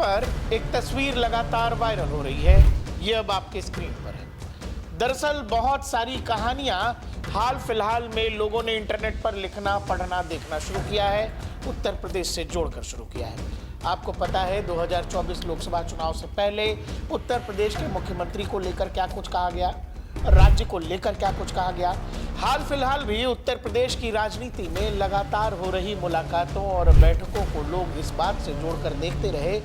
पर एक तस्वीर लगातार वायरल हो रही है। ये अब आपके स्क्रीन पर है। दरअसल बहुत सारी कहानियां हाल फिलहाल में लोगों ने इंटरनेट पर लिखना, पढ़ना, देखना शुरू किया है। उत्तर प्रदेश से जोड़कर शुरू किया है। आपको पता है 2024 लोकसभा चुनाव से पहले उत्तर प्रदेश के मुख्यमंत्री को लेकर क्या कुछ कहा गया, राज्य को लेकर क्या कुछ कहा गया। हाल फिलहाल भी उत्तर प्रदेश की राजनीति में लगातार हो रही मुलाकातों और बैठकों को लोग इस बात से जोड़कर देखते रहे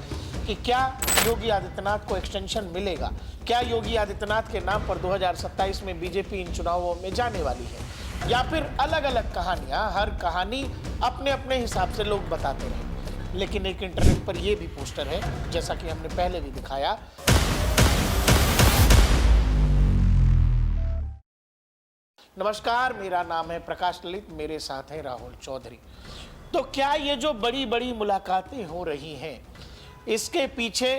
कि क्या योगी आदित्यनाथ को एक्सटेंशन मिलेगा, क्या योगी आदित्यनाथ के नाम पर 2027 में बीजेपी इन चुनावों में जाने वाली है, या फिर अलग अलग कहानियां, हर कहानी अपने अपने हिसाब से लोग बताते रहे। लेकिन एक इंटरनेट पर यह भी पोस्टर है, जैसा कि हमने पहले भी दिखाया। नमस्कार, मेरा नाम है प्रकाश ललित, मेरे साथ हैं राहुल चौधरी। तो क्या ये जो बड़ी बड़ी मुलाकातें हो रही हैं, इसके पीछे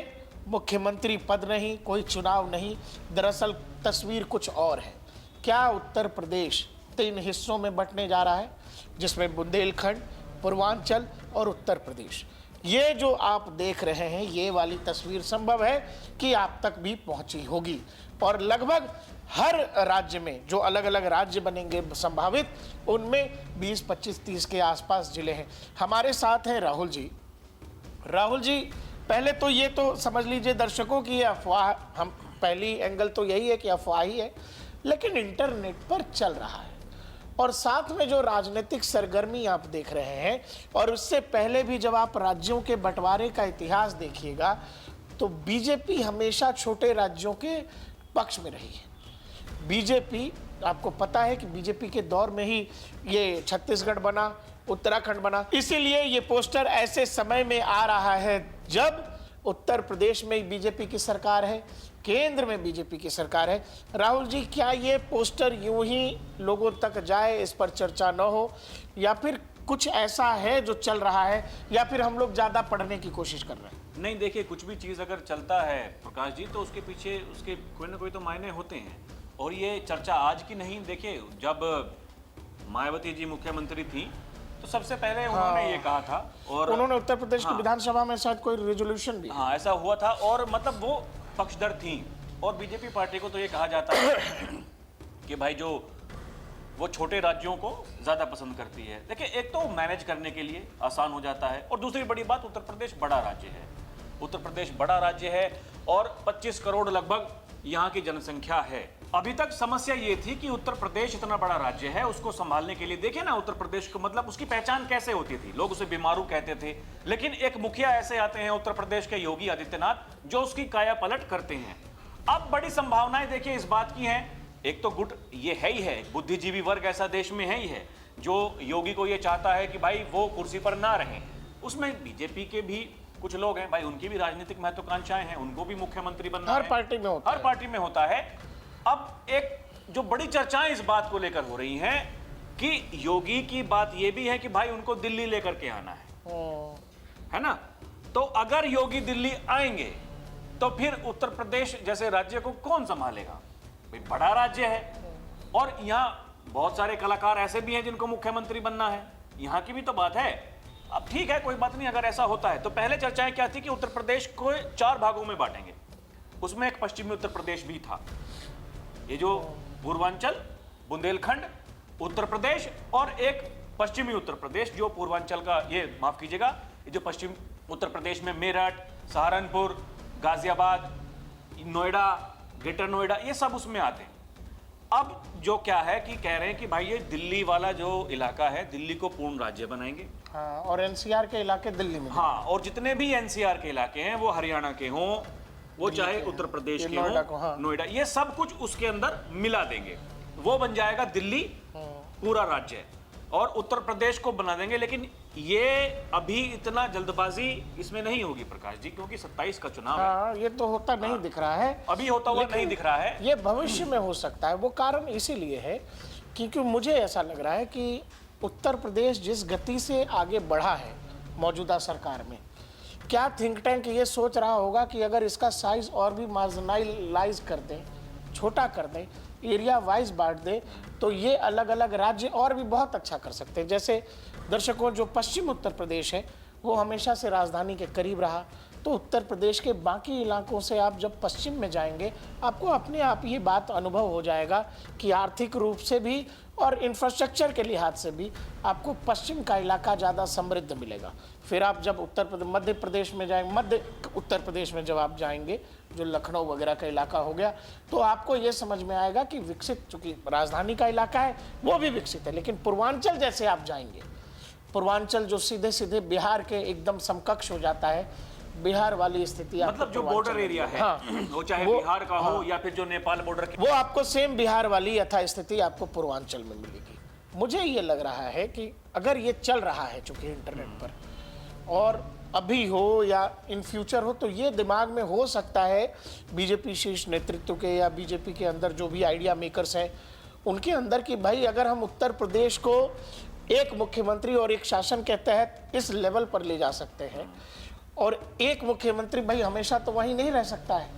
मुख्यमंत्री पद नहीं, कोई चुनाव नहीं, दरअसल तस्वीर कुछ और है। क्या उत्तर प्रदेश 3 हिस्सों में बंटने जा रहा है, जिसमें बुंदेलखंड, पूर्वांचल और उत्तर प्रदेश। ये जो आप देख रहे हैं, ये वाली तस्वीर संभव है कि आप तक भी पहुंची होगी। और लगभग हर राज्य में जो अलग अलग राज्य बनेंगे संभावित, उनमें 20, 25, 30 के आसपास जिले हैं। हमारे साथ हैं राहुल जी। राहुल जी, पहले तो ये तो समझ लीजिए दर्शकों की अफवाह, हम पहली एंगल तो यही है कि अफवाह ही है, लेकिन इंटरनेट पर चल रहा है। और साथ में जो राजनीतिक सरगर्मी आप देख रहे हैं, और उससे पहले भी जब आप राज्यों के बंटवारे का इतिहास देखिएगा, तो बीजेपी हमेशा छोटे राज्यों के पक्ष में रही है। बीजेपी, आपको पता है कि बीजेपी के दौर में ही ये छत्तीसगढ़ बना, उत्तराखंड बना। इसीलिए ये पोस्टर ऐसे समय में आ रहा है जब उत्तर प्रदेश में बीजेपी की सरकार है, केंद्र में बीजेपी की सरकार है। राहुल जी, क्या ये पोस्टर यूं ही लोगों तक जाए, इस पर चर्चा न हो, या फिर कुछ ऐसा है जो चल रहा है, या फिर हम लोग ज्यादा पढ़ने की कोशिश कर रहे हैं? नहीं, देखिए, कुछ भी चीज़ अगर चलता है प्रकाश जी, तो उसके पीछे उसके कोई ना कोई तो मायने होते हैं। और ये चर्चा आज की नहीं, देखिए, जब मायावती जी मुख्यमंत्री थी तो सबसे पहले उन्होंने ये कहा था, और उन्होंने उत्तर प्रदेश की विधानसभा में शायद कोई रेजोल्यूशन भी, हाँ, ऐसा हुआ था। और मतलब वो पक्षधर थी, और बीजेपी पार्टी को तो ये कहा जाता है कि भाई जो वो छोटे राज्यों को ज्यादा पसंद करती है। देखिए, एक तो मैनेज करने के लिए आसान हो जाता है, और दूसरी बड़ी बात, उत्तर प्रदेश बड़ा राज्य है। उत्तर प्रदेश बड़ा राज्य है और 25 करोड़ लगभग यहाँ की जनसंख्या है। अभी तक समस्या ये थी कि उत्तर प्रदेश इतना बड़ा राज्य है, उसको संभालने के लिए, देखिए ना, उत्तर प्रदेश को मतलब उसकी पहचान कैसे होती थी, लोग उसे बीमारू कहते थे। लेकिन एक मुखिया ऐसे आते हैं उत्तर प्रदेश के, योगी आदित्यनाथ, जो उसकी काया पलट करते हैं। अब बड़ी संभावनाएं देखिए इस बात की हैं, एक तो गुट ये है ही है, बुद्धिजीवी वर्ग ऐसा देश में है ही है जो योगी को ये चाहता है कि भाई वो कुर्सी पर ना रहें। उसमें बीजेपी के भी कुछ लोग हैं भाई, उनकी भी राजनीतिक महत्वाकांक्षाएं हैं, उनको भी मुख्यमंत्री बनना है। हर पार्टी में होता है। हर पार्टी में होता है। अब एक जो बड़ी चर्चाएं इस बात को लेकर हो रही हैं कि योगी की बात यह भी है कि भाई उनको दिल्ली लेकर के आना है ना। तो अगर योगी दिल्ली आएंगे तो फिर उत्तर प्रदेश जैसे राज्य को कौन संभालेगा? भाई बड़ा राज्य है, और यहाँ बहुत सारे कलाकार ऐसे भी हैं जिनको मुख्यमंत्री बनना है, यहाँ की भी तो बात है। अब ठीक है, कोई बात नहीं, अगर ऐसा होता है तो पहले चर्चाएं क्या थी कि उत्तर प्रदेश को 4 भागों में बांटेंगे। उसमें एक पश्चिमी उत्तर प्रदेश भी था, ये जो पूर्वांचल, बुंदेलखंड, उत्तर प्रदेश, और एक पश्चिमी उत्तर प्रदेश जो पूर्वांचल का, ये माफ कीजिएगा, ये जो पश्चिम उत्तर प्रदेश में मेरठ, सहारनपुर, गाजियाबाद, नोएडा, ग्रेटर नोएडा, ये सब उसमें आते हैं। अब जो क्या है कि कह रहे हैं कि भाई ये दिल्ली वाला जो इलाका है, दिल्ली को पूर्ण राज्य बनाएंगे। हाँ, और एनसीआर के इलाके दिल्ली में। हाँ, और जितने भी एनसीआर के इलाके हैं, वो हरियाणा के हों, वो चाहे उत्तर प्रदेश के हों, हाँ। नोएडा, ये सब कुछ उसके अंदर मिला देंगे, वो बन जाएगा दिल्ली पूरा राज्य, और उत्तर प्रदेश को बना देंगे। लेकिन ये अभी इतना जल्दबाजी इसमें नहीं होगी प्रकाश जी, क्योंकि 27 का चुनाव है। हाँ, ये तो होता नहीं दिख रहा है, अभी होता हुआ नहीं दिख रहा है। ये भविष्य में हो सकता है। वो कारण इसीलिए है क्योंकि मुझे ऐसा लग रहा है कि उत्तर प्रदेश जिस गति से आगे बढ़ा है मौजूदा सरकार में, क्या थिंक टैंक ये सोच रहा होगा कि अगर इसका साइज और भी मार्जिनलाइज कर दें, छोटा कर दें, एरिया वाइज बांट दें, तो ये अलग अलग राज्य और भी बहुत अच्छा कर सकते हैं। जैसे दर्शकों, जो पश्चिम उत्तर प्रदेश है वो हमेशा से राजधानी के करीब रहा, तो उत्तर प्रदेश के बाकी इलाकों से आप जब पश्चिम में जाएंगे, आपको अपने आप ये बात अनुभव हो जाएगा कि आर्थिक रूप से भी और इंफ्रास्ट्रक्चर के लिहाज से भी आपको पश्चिम का इलाका ज़्यादा समृद्ध मिलेगा। फिर आप जब मध्य प्रदेश में जाएंगे, मध्य उत्तर प्रदेश में जब आप जाएंगे, जो लखनऊ वगैरह का इलाका हो गया, तो आपको ये समझ में आएगा कि विकसित, चूंकि राजधानी का इलाका है वो भी विकसित है, लेकिन पूर्वांचल जैसे आप जाएंगे, पूर्वांचल जो सीधे सीधे बिहार के एकदम समकक्ष हो जाता है, बिहार वाली स्थिति मतलब जो बॉर्डर एरिया है, हाँ, वो चाहे बिहार का हो या फिर जो नेपाल बॉर्डर के, वो आपको सेम बिहार वाली यथा स्थिति आपको पूर्वांचल में मिलेगी। मुझे ये लग रहा है कि अगर ये चल रहा है चूंकि इंटरनेट पर, और अभी हो या इन फ्यूचर हो, तो ये दिमाग में हो सकता है बीजेपी शीर्ष नेतृत्व के या बीजेपी के अंदर जो भी आइडिया मेकर्स हैं उनके अंदर कि भाई अगर हम उत्तर प्रदेश को एक मुख्यमंत्री और एक शासन के तहत इस लेवल पर ले जा सकते हैं, और एक मुख्यमंत्री भाई हमेशा तो वहीं नहीं रह सकता है,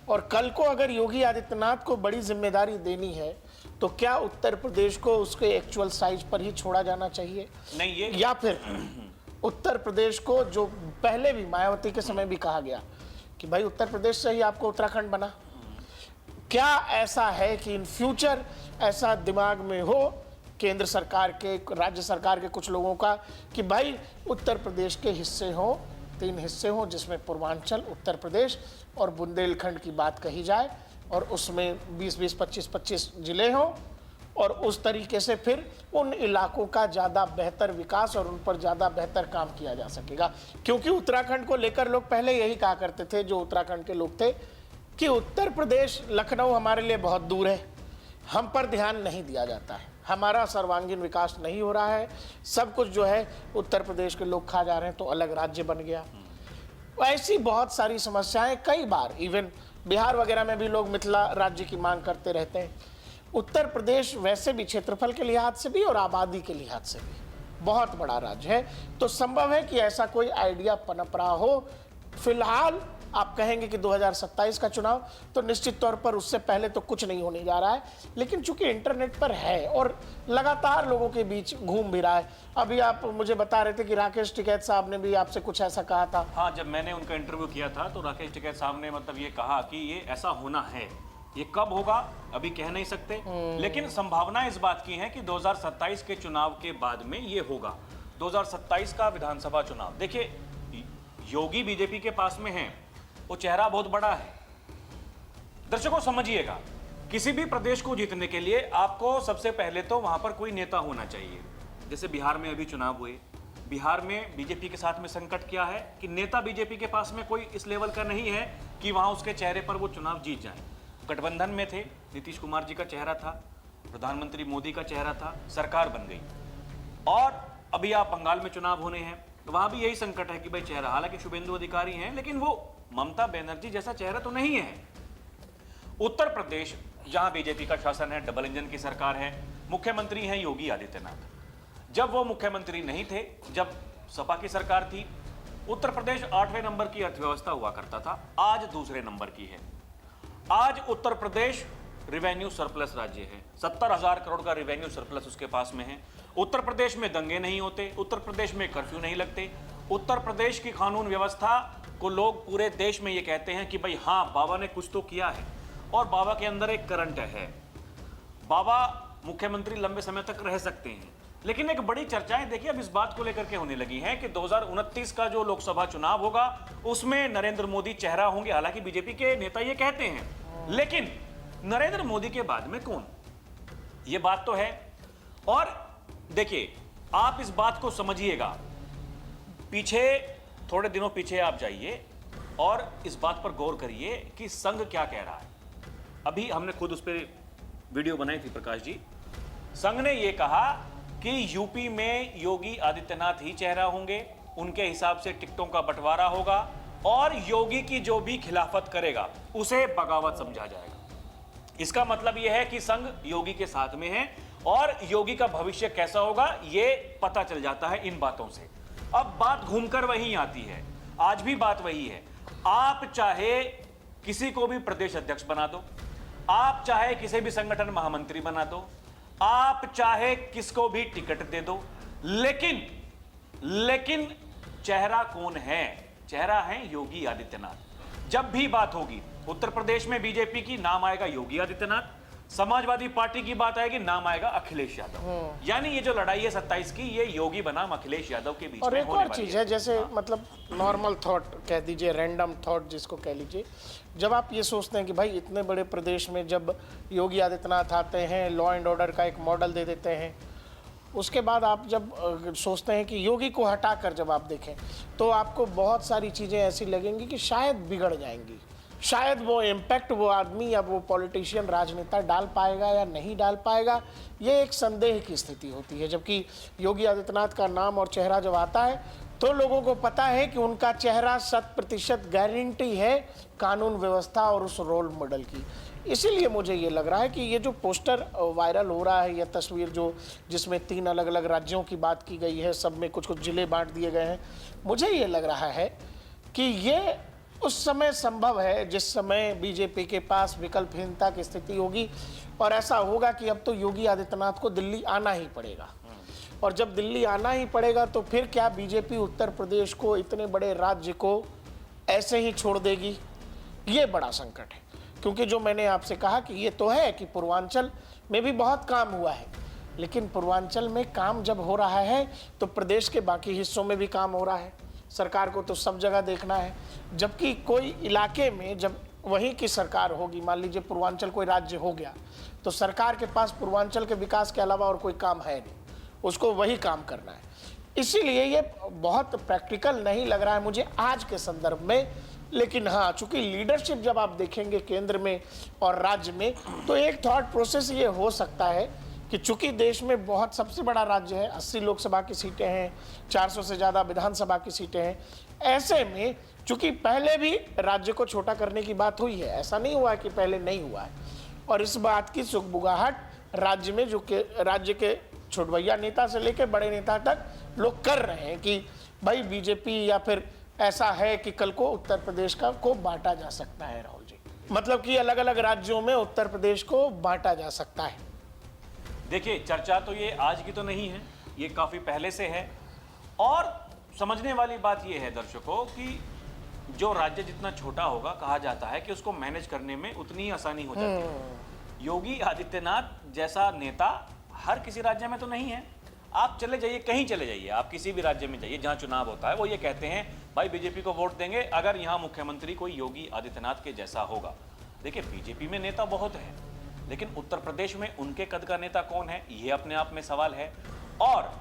और कल को अगर योगी आदित्यनाथ को बड़ी जिम्मेदारी देनी है तो क्या उत्तर प्रदेश को उसके एक्चुअल साइज पर ही छोड़ा जाना चाहिए? नहीं, ये या फिर उत्तर प्रदेश को, जो पहले भी मायावती के समय भी कहा गया कि भाई उत्तर प्रदेश से ही आपको उत्तराखंड बना, क्या ऐसा है कि इन फ्यूचर ऐसा दिमाग में हो केंद्र सरकार के, राज्य सरकार के कुछ लोगों का कि भाई उत्तर प्रदेश के हिस्से हों, 3 हिस्से हों, जिसमें पूर्वांचल, उत्तर प्रदेश और बुंदेलखंड की बात कही जाए, और उसमें 20-20, 25-25 जिले हों, और उस तरीके से फिर उन इलाकों का ज़्यादा बेहतर विकास और उन पर ज़्यादा बेहतर काम किया जा सकेगा। क्योंकि उत्तराखंड को लेकर लोग पहले यही कहा करते थे, जो उत्तराखंड के लोग थे, कि उत्तर प्रदेश, लखनऊ हमारे लिए बहुत दूर है, हम पर ध्यान नहीं दिया जाता है, हमारा सर्वांगीण विकास नहीं हो रहा है, सब कुछ जो है उत्तर प्रदेश के लोग खा जा रहे हैं, तो अलग राज्य बन गया। ऐसी बहुत सारी समस्याएं, कई बार इवन बिहार वगैरह में भी लोग मिथिला राज्य की मांग करते रहते हैं। उत्तर प्रदेश वैसे भी क्षेत्रफल के लिहाज से भी और आबादी के लिहाज से भी बहुत बड़ा राज्य है, तो संभव है कि ऐसा कोई आइडिया पनप रहा हो। फिलहाल आप कहेंगे कि 2027 का चुनाव, तो निश्चित तौर पर उससे पहले तो कुछ नहीं होने जा रहा है, लेकिन चूंकि इंटरनेट पर है और लगातार लोगों के बीच घूम भी रहा है। अभी आप मुझे बता रहे थे कि राकेश टिकैत साहब ने भी आपसे कुछ ऐसा कहा था। हाँ, जब मैंने उनका इंटरव्यू किया था तो राकेश टिकैत साहब ने मतलब ये कहा कि ये ऐसा होना है, ये कब होगा अभी कह नहीं सकते, लेकिन संभावना इस बात की है कि 2027 के चुनाव के बाद में ये होगा। 2027 का विधानसभा चुनाव, देखिए योगी बीजेपी के पास में है, वो चेहरा बहुत बड़ा है। दर्शकों समझिएगा, किसी भी प्रदेश को जीतने के लिए आपको सबसे पहले तो वहां पर कोई नेता होना चाहिए। जैसे बिहार में अभी चुनाव हुए, बिहार में बीजेपी के साथ में संकट क्या है कि नेता बीजेपी के पास में कोई इस लेवल का नहीं है कि वहां उसके चेहरे पर वो चुनाव जीत जाए। गठबंधन में थे, नीतीश कुमार जी का चेहरा था, प्रधानमंत्री मोदी का चेहरा था, सरकार बन गई। और अभी आप बंगाल में चुनाव होने हैं, तो वहां भी यही संकट है कि भाई चेहरा, हालांकि शुभेंदु अधिकारी हैं, लेकिन वो ममता बनर्जी जैसा चेहरा तो नहीं है। उत्तर प्रदेश जहां बीजेपी का शासन है, डबल इंजन की सरकार है, मुख्यमंत्री हैं योगी आदित्यनाथ। जब वो मुख्यमंत्री नहीं थे, जब सपा की सरकार थी, उत्तर प्रदेश 8वें नंबर की अर्थव्यवस्था हुआ करता था, आज दूसरे नंबर की है। आज उत्तर प्रदेश रिवेन्यू सरप्लस राज्य है, 70,000 करोड़ का रिवेन्यू सरप्लस उसके पास में है। उत्तर प्रदेश में दंगे नहीं होते, उत्तर प्रदेश में कर्फ्यू नहीं लगते, उत्तर प्रदेश की कानून व्यवस्था को लोग पूरे देश में ये कहते हैं कि भाई हाँ, बाबा ने कुछ तो किया है, और बाबा के अंदर एक करंट है। बाबा मुख्यमंत्री लंबे समय तक रह सकते हैं। लेकिन एक बड़ी चर्चाएं देखिए अब इस बात को लेकर के होने लगी हैं कि 2029 का जो लोकसभा चुनाव होगा उसमें नरेंद्र मोदी चेहरा होंगे। हालांकि बीजेपी के नेता ये कहते हैं, लेकिन नरेंद्र मोदी के बाद में कौन, ये बात तो है। और देखिए, आप इस बात को समझिएगा, पीछे थोड़े दिनों पीछे आप जाइए और इस बात पर गौर करिए कि संघ क्या कह रहा है। अभी हमने खुद उस पर वीडियो बनाई थी प्रकाश जी। संघ ने यह कहा कि यूपी में योगी आदित्यनाथ ही चेहरा होंगे, उनके हिसाब से टिकटों का बंटवारा होगा, और योगी की जो भी खिलाफत करेगा उसे बगावत समझा जाएगा। इसका मतलब यह है कि संघ योगी के साथ में है, और योगी का भविष्य कैसा होगा ये पता चल जाता है इन बातों से। अब बात घूमकर वहीं आती है, आज भी बात वही है। आप चाहे किसी को भी प्रदेश अध्यक्ष बना दो, आप चाहे किसी भी संगठन महामंत्री बना दो, आप चाहे किसको भी टिकट दे दो, लेकिन चेहरा कौन है, चेहरा है योगी आदित्यनाथ। जब भी बात होगी उत्तर प्रदेश में बीजेपी की, नाम आएगा योगी आदित्यनाथ। समाजवादी पार्टी की बात आएगी, नाम आएगा अखिलेश यादव। यानी ये जो लड़ाई है 27 की, ये योगी बनाम अखिलेश यादव के बीच और में एक होने और वाली चीज है, जैसे मतलब नॉर्मल थॉट कह दीजिए, रैंडम थॉट जिसको कह लीजिए, जब आप ये सोचते हैं कि भाई इतने बड़े प्रदेश में जब योगी आदित्यनाथ आते हैं, लॉ एंड ऑर्डर का एक मॉडल दे देते हैं, उसके बाद आप जब सोचते हैं कि योगी को हटाकर जब आप देखें तो आपको बहुत सारी चीज़ें ऐसी लगेंगी कि शायद बिगड़ जाएंगी, शायद वो इम्पैक्ट वो आदमी या वो पॉलिटिशियन राजनेता डाल पाएगा या नहीं डाल पाएगा, ये एक संदेह की स्थिति होती है। जबकि योगी आदित्यनाथ का नाम और चेहरा जब आता है तो लोगों को पता है कि उनका चेहरा 100% गारंटी है कानून व्यवस्था और उस रोल मॉडल की। इसीलिए मुझे ये लग रहा है कि ये जो पोस्टर वायरल हो रहा है, यह तस्वीर जो जिसमें 3 अलग अलग राज्यों की बात की गई है, सब में कुछ कुछ जिले बांट दिए गए हैं, मुझे ये लग रहा है कि ये उस समय संभव है जिस समय बीजेपी के पास विकल्पहीनता की स्थिति होगी और ऐसा होगा कि अब तो योगी आदित्यनाथ को दिल्ली आना ही पड़ेगा। और जब दिल्ली आना ही पड़ेगा तो फिर क्या बीजेपी उत्तर प्रदेश को, इतने बड़े राज्य को ऐसे ही छोड़ देगी? ये बड़ा संकट है। क्योंकि जो मैंने आपसे कहा कि ये तो है कि पूर्वांचल में भी बहुत काम हुआ है, लेकिन पूर्वांचल में काम जब हो रहा है तो प्रदेश के बाकी हिस्सों में भी काम हो रहा है। सरकार को तो सब जगह देखना है। जबकि कोई इलाके में जब वहीं की सरकार होगी, मान लीजिए पूर्वांचल कोई राज्य हो गया, तो सरकार के पास पूर्वांचल के विकास के अलावा और कोई काम है नहीं, उसको वही काम करना है। इसीलिए ये बहुत प्रैक्टिकल नहीं लग रहा है मुझे आज के संदर्भ में। लेकिन हाँ, चूंकि लीडरशिप जब आप देखेंगे केंद्र में और राज्य में, तो एक थॉट प्रोसेस ये हो सकता है कि चूंकि देश में बहुत सबसे बड़ा राज्य है, 80 लोकसभा की सीटें हैं, 400 से ज़्यादा विधानसभा की सीटें हैं, ऐसे में चूंकि पहले भी राज्य को छोटा करने की बात हुई है, ऐसा नहीं हुआ है कि पहले नहीं हुआ है, और इस बात की सुगबुगाहट राज्य में राज्य के छोटभैया नेता से लेकर बड़े नेता तक लोग कर रहे हैं कि भाई बीजेपी या फिर ऐसा है कि कल को उत्तर प्रदेश को बांटा जा सकता है। राहुल जी, मतलब कि अलग अलग राज्यों में उत्तर प्रदेश को बांटा जा सकता है। देखिए, चर्चा तो ये आज की तो नहीं है, ये काफी पहले से है। और समझने वाली बात ये है दर्शकों कि जो राज्य जितना छोटा होगा, कहा जाता है कि उसको मैनेज करने में उतनी ही आसानी हो जाती है। योगी आदित्यनाथ जैसा नेता हर किसी राज्य में तो नहीं है। आप चले जाइए, कहीं चले जाइए, आप किसी भी राज्य में जाइए जहां चुनाव होता है, वो ये कहते हैं भाई बीजेपी को वोट देंगे अगर यहां मुख्यमंत्री कोई योगी आदित्यनाथ के जैसा होगा। देखिए, बीजेपी में नेता बहुत है, लेकिन उत्तर प्रदेश में उनके कद का नेता कौन है, ये अपने आप में सवाल है। और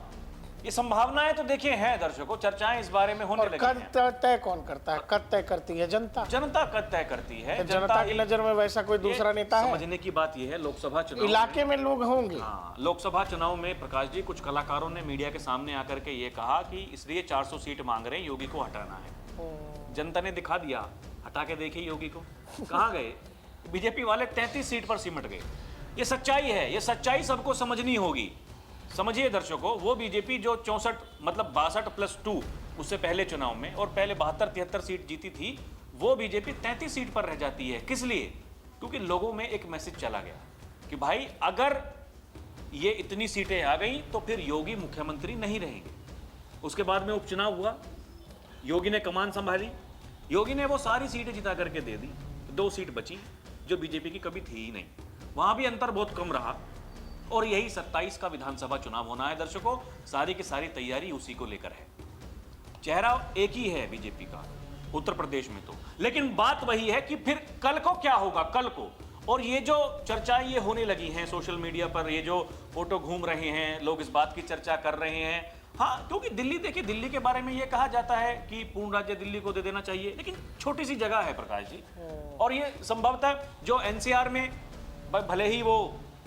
ये संभावनाएं तो देखिए हैं दर्शकों, चर्चाएं इस बारे में होने लगी हैं। कद तय कौन करता है? कद तय करती है जनता। जनता कद तय करती है। जनता की नजर में वैसा कोई दूसरा नेता है? समझने की बात यह है, लोकसभा चुनाव इलाके में लोग होंगे। हाँ, लोकसभा चुनाव में प्रकाश जी, कुछ कलाकारों ने मीडिया के सामने आकर के ये कहा कि इसलिए 400 सीट मांग रहे हैं, योगी को हटाना है। जनता ने दिखा दिया, हटा के देखिए योगी को, कहाँ गए? बीजेपी वाले 33 सीट पर सिमट गए। ये सच्चाई है, ये सच्चाई सबको समझनी होगी। समझिए दर्शकों, वो बीजेपी जो 64 मतलब 62+2 उससे पहले चुनाव में और पहले 72-73 सीट जीती थी, वो बीजेपी 33 सीट पर रह जाती है। किस लिए? क्योंकि लोगों में एक मैसेज चला गया कि भाई अगर ये इतनी सीटें आ गई तो फिर योगी मुख्यमंत्री नहीं रहेंगे। उसके बाद में उपचुनाव हुआ, योगी ने कमान संभाली, योगी ने वो सारी सीटें जिता करके दे दी। 2 सीट बची जो बीजेपी की कभी थी ही नहीं, वहां भी अंतर बहुत कम रहा। और यही 27 का विधानसभा चुनाव होना है दर्शकों, सारी की सारी तैयारी उसी को लेकर है। चेहरा एक ही है बीजेपी का उत्तर प्रदेश में तो, लेकिन बात वही है कि फिर कल को क्या होगा, कल को। और ये जो चर्चाएं ये होने लगी हैं सोशल मीडिया पर, ये जो फोटो घूम रहे हैं, लोग इस बात की चर्चा कर रहे हैं। हाँ, क्योंकि दिल्ली, देखिए दिल्ली के बारे में ये कहा जाता है कि पूर्ण राज्य दिल्ली को दे देना चाहिए, लेकिन छोटी सी जगह है प्रकाश जी। और ये संभवतः जो एनसीआर में, भले ही वो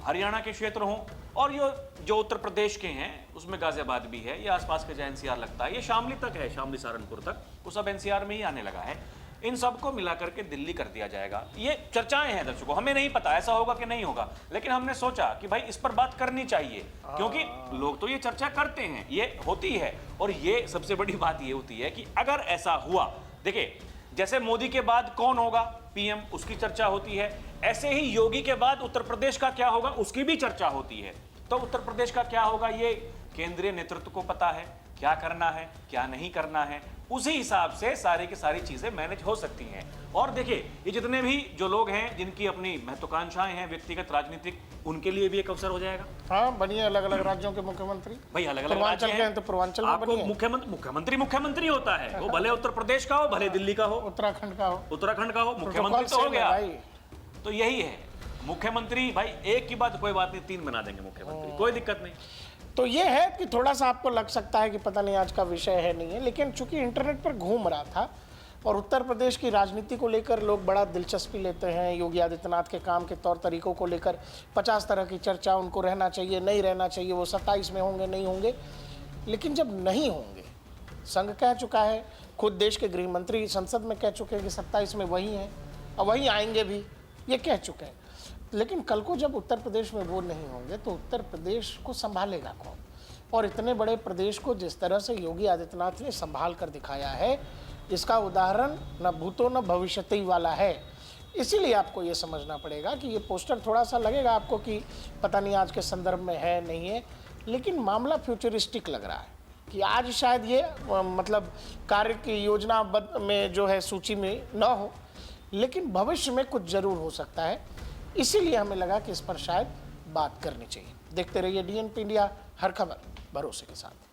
हरियाणा के क्षेत्र हों, और ये जो उत्तर प्रदेश के हैं उसमें गाजियाबाद भी है, ये आसपास के जो एनसीआर लगता है, ये शामली तक है, शामली सहारनपुर तक, वो सब एनसीआर में ही आने लगा है। इन सबको मिला करके दिल्ली कर दिया जाएगा। ये चर्चाएं हैं दर्शकों, हमें नहीं पता ऐसा होगा कि नहीं होगा, लेकिन हमने सोचा कि भाई इस पर बात करनी चाहिए, क्योंकि लोग तो ये चर्चा करते हैं, ये होती है। और ये सबसे बड़ी बात ये होती है कि अगर ऐसा हुआ, देखिए जैसे मोदी के बाद कौन होगा पीएम, उसकी चर्चा होती है, ऐसे ही योगी के बाद उत्तर प्रदेश का क्या होगा उसकी भी चर्चा होती है। तो उत्तर प्रदेश का क्या होगा ये केंद्रीय नेतृत्व को पता है, क्या करना है क्या नहीं करना है, उसी हिसाब से सारी की सारी चीजें मैनेज हो सकती हैं। और देखिए ये जितने भी जो लोग हैं जिनकी अपनी महत्वाकांक्षाएं हैं व्यक्तिगत राजनीतिक, उनके लिए भी एक अवसर हो जाएगा। हाँ, बनिए अलग अलग राज्यों के मुख्यमंत्री। भाई अलग अलग पूर्वांचल राज्य के हैं हैं तो पूर्वांचल में आपको बनिए, मुख्यमंत्री होता है, वो भले उत्तर प्रदेश का हो भले दिल्ली का हो, उत्तराखंड का हो, उत्तराखंड का हो, मुख्यमंत्री तो हो गया तो यही है मुख्यमंत्री। भाई एक की बात कोई बात नहीं, 3 बना देंगे मुख्यमंत्री, कोई दिक्कत नहीं। तो ये है कि थोड़ा सा आपको लग सकता है कि पता नहीं आज का विषय है नहीं है, लेकिन चूंकि इंटरनेट पर घूम रहा था और उत्तर प्रदेश की राजनीति को लेकर लोग बड़ा दिलचस्पी लेते हैं, योगी आदित्यनाथ के काम के तौर तरीकों को लेकर 50 तरह की चर्चा, उनको रहना चाहिए नहीं रहना चाहिए, वो 27 में होंगे नहीं होंगे। लेकिन जब नहीं होंगे, संघ कह चुका है, खुद देश के गृह मंत्री संसद में कह चुके हैं कि 27 में वही हैं और वही आएंगे भी, ये कह चुके हैं। लेकिन कल को जब उत्तर प्रदेश में वो नहीं होंगे तो उत्तर प्रदेश को संभालेगा कौन? और इतने बड़े प्रदेश को जिस तरह से योगी आदित्यनाथ ने संभाल कर दिखाया है, इसका उदाहरण न भूतो न भविष्यति वाला है। इसीलिए आपको ये समझना पड़ेगा कि ये पोस्टर थोड़ा सा लगेगा आपको कि पता नहीं आज के संदर्भ में है नहीं है, लेकिन मामला फ्यूचरिस्टिक लग रहा है कि आज शायद ये मतलब कार्य की योजना में जो है सूची में न हो, लेकिन भविष्य में कुछ जरूर हो सकता है। इसीलिए हमें लगा कि इस पर शायद बात करनी चाहिए। देखते रहिए DNP इंडिया, हर खबर भरोसे के साथ।